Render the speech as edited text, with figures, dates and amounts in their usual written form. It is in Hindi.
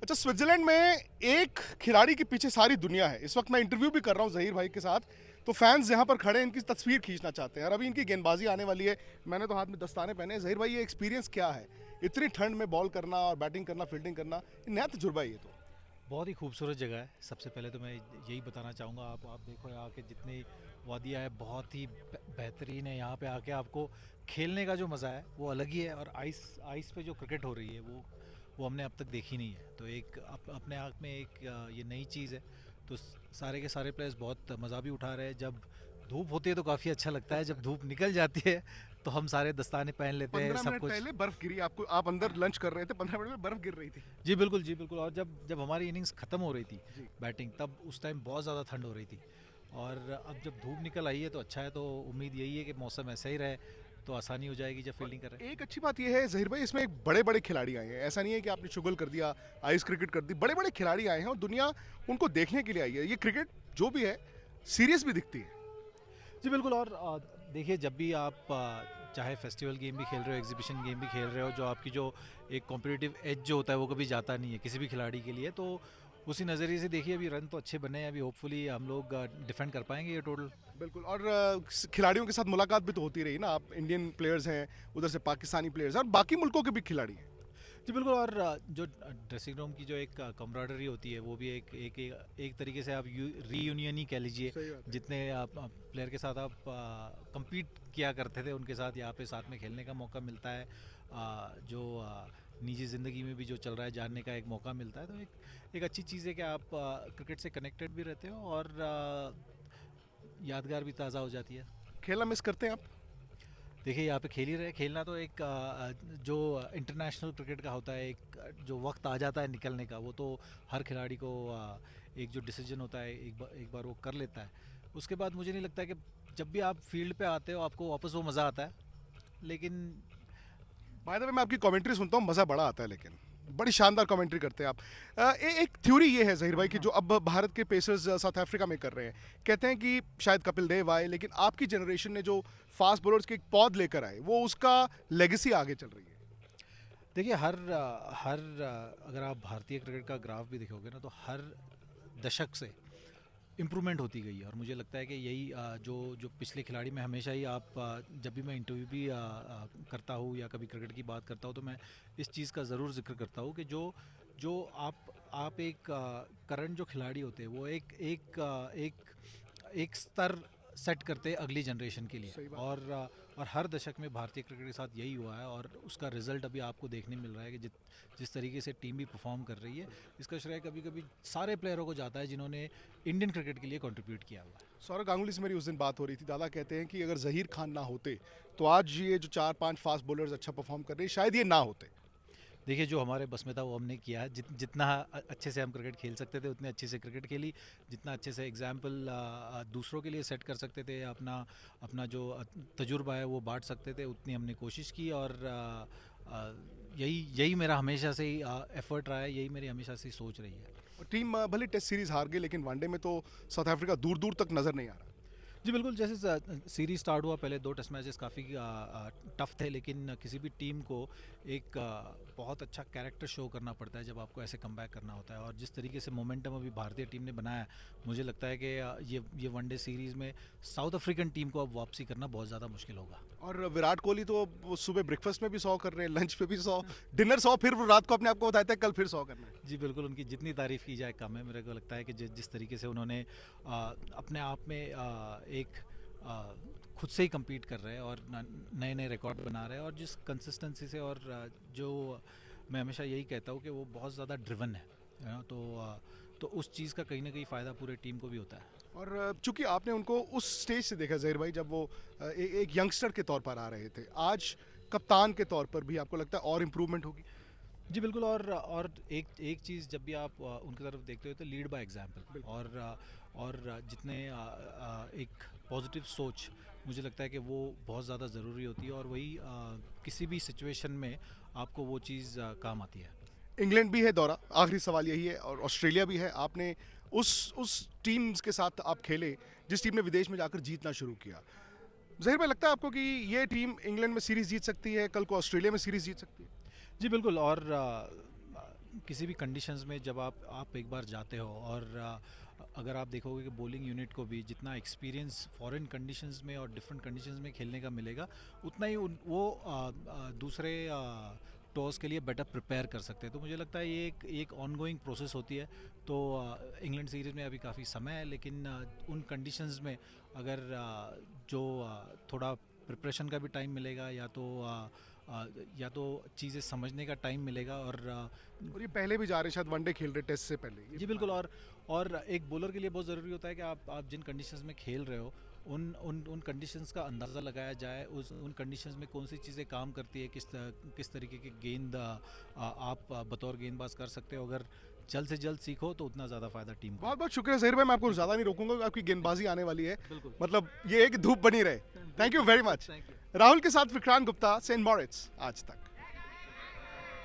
अच्छा, स्विट्जरलैंड में एक खिलाड़ी के पीछे सारी दुनिया है। इस वक्त मैं इंटरव्यू भी कर रहा हूँ ज़हीर भाई के साथ। तो फैंस यहाँ पर खड़े हैं, इनकी तस्वीर खींचना चाहते हैं और अभी इनकी गेंदबाजी आने वाली है। मैंने तो हाथ में दस्ताने पहने हैं। ज़हीर भाई, ये एक्सपीरियंस क्या है? इतनी ठंड में बॉल करना और बैटिंग करना, फील्डिंग करना, ये नया तजुर्बा है ये तो। बहुत ही खूबसूरत जगह है। सबसे पहले तो मैं यही बताना चाहूँगा, आप देखो यहाँ के जितनी वादियाँ है बहुत ही बेहतरीन है। यहाँ पे आके आपको खेलने का जो मज़ा है वो अलग ही है। और आइस आइस पे जो क्रिकेट हो रही है वो हमने अब तक देखी नहीं है। तो एक अपने आप में एक ये नई चीज़ है। तो सारे के सारे प्लेयर्स बहुत मज़ा भी उठा रहे हैं। जब धूप होती है तो काफ़ी अच्छा लगता है, जब धूप निकल जाती है तो हम सारे दस्ताने पहन लेते हैं, 15 सब मिनट कुछ। पहले बर्फ गिरी आपको, आप अंदर लंच कर रहे थे, 15 मिनट में बर्फ गिर रही थी। जी बिल्कुल, जी बिल्कुल। और जब जब हमारी इनिंग्स ख़त्म हो रही थी जी। बैटिंग, तब उस टाइम बहुत ज़्यादा ठंड हो रही थी। और अब जब धूप निकल आई है तो अच्छा है। तो उम्मीद यही है कि मौसम ऐसा ही रहे तो आसानी हो जाएगी जब और फील्डिंग कर रहे हैं। एक अच्छी बात यह है ज़हीर भाई, इसमें एक बड़े बड़े खिलाड़ी आए हैं। ऐसा नहीं है कि आपने शुगल कर दिया, आइस क्रिकेट कर दी। बड़े बड़े खिलाड़ी आए हैं और दुनिया उनको देखने के लिए आई है। ये क्रिकेट जो भी है, सीरियस भी दिखती है। जी बिल्कुल। और देखिए, जब भी आप चाहे फेस्टिवल गेम भी खेल रहे हो, एग्जीबिशन गेम भी खेल रहे हो, जो आपकी जो एक कॉम्पिटिटिव एज जो होता है वो कभी जाता नहीं है किसी भी खिलाड़ी के लिए। तो उसी नज़रिए से देखिए, अभी रन तो अच्छे बने हैं। अभी होपफुली हम लोग डिफेंड कर पाएंगे ये टोटल। बिल्कुल। और खिलाड़ियों के साथ मुलाकात भी तो होती रही ना। आप इंडियन प्लेयर्स हैं, उधर से पाकिस्तानी प्लेयर्स हैं और बाकी मुल्कों के भी खिलाड़ी हैं। जी बिल्कुल। और जो ड्रेसिंग रूम की जो एक कमराडरी होती है वो भी एक तरीके से आप रीयूनियन ही कह लीजिए। सही बात है। जितने आप प्लेयर के साथ आप compete किया करते थे, उनके साथ यहाँ पे साथ में खेलने का मौका मिलता है। जो निजी ज़िंदगी में भी जो चल रहा है जानने का एक मौका मिलता है। तो एक अच्छी चीज़ है कि आप क्रिकेट से कनेक्टेड भी रहते हो और यादगार भी ताज़ा हो जाती है। खेलना मिस करते हैं आप? देखिए, यहाँ पे खेल ही रहे। खेलना तो एक जो इंटरनेशनल क्रिकेट का होता है, एक जो वक्त आ जाता है निकलने का, वो तो हर खिलाड़ी को एक जो डिसीजन होता है एक बार वो कर लेता है। उसके बाद मुझे नहीं लगता कि जब भी आप फील्ड पे आते हो आपको वापस वो मज़ा आता है। लेकिन बाय द वे, मैं आपकी कमेंट्री सुनता हूँ, मज़ा बड़ा आता है, लेकिन बड़ी शानदार कमेंट्री करते हैं आप। एक थ्योरी ये है ज़हीर भाई कि जो अब भारत के पेसर्स साउथ अफ्रीका में कर रहे हैं, कहते हैं कि शायद कपिल देव आए, लेकिन आपकी जनरेशन ने जो फास्ट बॉलर्स के एक पौध लेकर आए, वो उसका लेगेसी आगे चल रही है। देखिए, अगर आप भारतीय क्रिकेट का ग्राफ भी देखोगे ना, तो हर दशक से इम्प्रूवमेंट होती गई है। और मुझे लगता है कि यही जो जो पिछले खिलाड़ी में हमेशा ही आप जब भी मैं इंटरव्यू भी करता हूँ या कभी क्रिकेट की बात करता हूँ तो मैं इस चीज़ का ज़रूर जिक्र करता हूँ कि जो जो आप एक करंट जो खिलाड़ी होते हैं वो एक एक स्तर सेट करते हैं अगली जनरेशन के लिए। सही बात है। और हर दशक में भारतीय क्रिकेट के साथ यही हुआ है और उसका रिजल्ट अभी आपको देखने मिल रहा है कि जिस तरीके से टीम भी परफॉर्म कर रही है, इसका श्रेय कभी कभी सारे प्लेयरों को जाता है जिन्होंने इंडियन क्रिकेट के लिए कंट्रीब्यूट किया हुआ है। सौरव गांगुली से मेरी उस दिन बात हो रही थी। दादा कहते हैं कि अगर जहीर खान ना होते तो आज ये जो 4-5 फास्ट बॉलर्स अच्छा परफॉर्म कर रहे हैं, शायद ये ना होते। देखिए, जो हमारे बस में था वो हमने किया है। जितना अच्छे से हम क्रिकेट खेल सकते थे उतने अच्छे से क्रिकेट खेली। जितना अच्छे से एग्जाम्पल दूसरों के लिए सेट कर सकते थे, अपना अपना जो तजुर्बा है वो बांट सकते थे, उतनी हमने कोशिश की। और यही यही मेरा हमेशा से ही एफर्ट रहा है, यही मेरी हमेशा से ही सोच रही है। और टीम भले टेस्ट सीरीज हार गई, लेकिन वनडे में तो साउथ अफ्रीका दूर दूर तक नजर नहीं आ रहा। जी बिल्कुल। जैसे सीरीज स्टार्ट हुआ, पहले 2 टेस्ट मैचेस काफ़ी टफ थे, लेकिन किसी भी टीम को एक बहुत अच्छा कैरेक्टर शो करना पड़ता है जब आपको ऐसे कमबैक करना होता है। और जिस तरीके से मोमेंटम अभी भारतीय टीम ने बनाया है, मुझे लगता है कि ये वनडे सीरीज़ में साउथ अफ्रीकन टीम को अब वापसी करना बहुत ज़्यादा मुश्किल होगा। और विराट कोहली तो वो सुबह ब्रेकफास्ट में भी 100 कर रहे हैं, लंच पे भी 100, डिनर 100, फिर वो रात को अपने आप को बताते हैं कल फिर 100 करना है। जी बिल्कुल। उनकी जितनी तारीफ़ की जाए कम है। मेरे को लगता है कि जिस तरीके से उन्होंने अपने आप में एक खुद से ही compete कर रहे हैं और नए नए रिकॉर्ड बना रहे हैं। और जिस कंसिस्टेंसी से और जो मैं हमेशा यही कहता हूँ कि वो बहुत ज़्यादा ड्रिवन है ना। तो उस चीज़ का कहीं ना कहीं फ़ायदा पूरे टीम को भी होता है। और चूंकि आपने उनको उस स्टेज से देखा जहीर भाई, जब वो एक यंगस्टर के तौर पर आ रहे थे, आज कप्तान के तौर पर भी आपको लगता है और इम्प्रूवमेंट होगी? जी बिल्कुल। और एक चीज़, जब भी आप उनकी तरफ देखते हो तो लीड बाय एग्जाम्पल। बिल्कुल। और जितने एक पॉजिटिव सोच, मुझे लगता है कि वो बहुत ज़्यादा ज़रूरी होती है। और वही किसी भी सिचुएशन में आपको वो चीज़ काम आती है। इंग्लैंड भी है दौरा, आखिरी सवाल यही है, और ऑस्ट्रेलिया भी है। आपने उस टीम्स के साथ आप खेले जिस टीम ने विदेश में जाकर जीतना शुरू किया। जहीर भाई, लगता है आपको कि ये टीम इंग्लैंड में सीरीज जीत सकती है, कल को ऑस्ट्रेलिया में सीरीज जीत सकती है? जी बिल्कुल। और किसी भी कंडीशंस में जब आप एक बार जाते हो और अगर आप देखोगे कि बॉलिंग यूनिट को भी जितना एक्सपीरियंस फॉरेन कंडीशंस में और डिफरेंट कंडीशंस में खेलने का मिलेगा, उतना ही वो दूसरे टॉस के लिए बेटर प्रिपेयर कर सकते हैं। तो मुझे लगता है ये एक ऑनगोइंग प्रोसेस होती है। तो इंग्लैंड सीरीज़ में अभी काफ़ी समय है, लेकिन उन कंडीशंस में अगर जो थोड़ा प्रिपरेशन का भी टाइम मिलेगा, या तो चीज़ें समझने का टाइम मिलेगा। और ये पहले भी जा रहे शायद वनडे खेल रहे टेस्ट से पहले, ये जी बिल्कुल। और एक बॉलर के लिए बहुत ज़रूरी होता है कि आप जिन कंडीशंस में खेल रहे हो उन कंडीशंस का अंदाज़ा लगाया जाए, उन कंडीशंस में कौन सी चीज़ें काम करती है, किस तरीके की गेंद आप बतौर गेंदबाज कर सकते हो। अगर जल्द से जल्द सीखो तो उतना ज़्यादा फ़ायदा टीम को। बहुत बहुत शुक्रिया ज़हीर भाई, मैं आपको ज़्यादा नहीं रोकूंगा, आपकी गेंदबाजी आने वाली है, बिल्कुल। मतलब ये एक धूप बनी रहे। Thank you very much. Thank you. Rahul के साथ विक्रांत गुप्ता, सेंट मॉरिट्स आज तक।